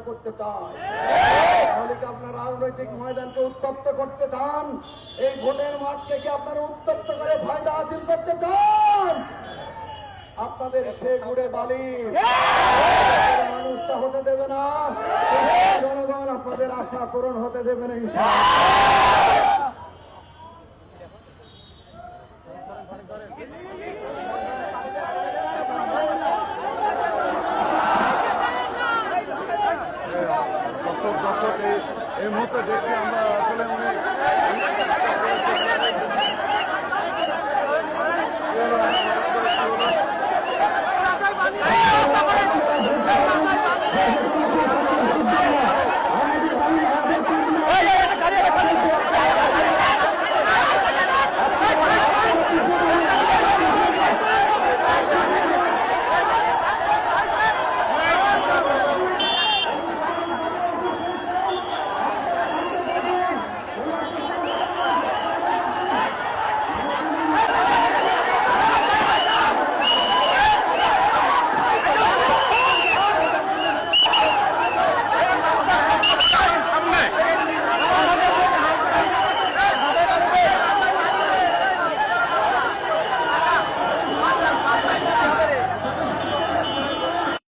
করতে চায়, তাহলে কি আপনারা রাজনৈতিক ময়দানকে উত্তপ্ত করতে চান? এই ভোটের মাঠকে কি আপনারা উত্তপ্ত করে ফায়দা হাসিল করতে চান? আপনাদের সে গুড়ে বালি মানুষটা হতে দেবে না, জনগণ আপনাদের আশা পূরণ হতে দেবে না ইনশাআল্লাহ। দর্শক এই মুহূর্তে দেখছি আমরা আসলে উনি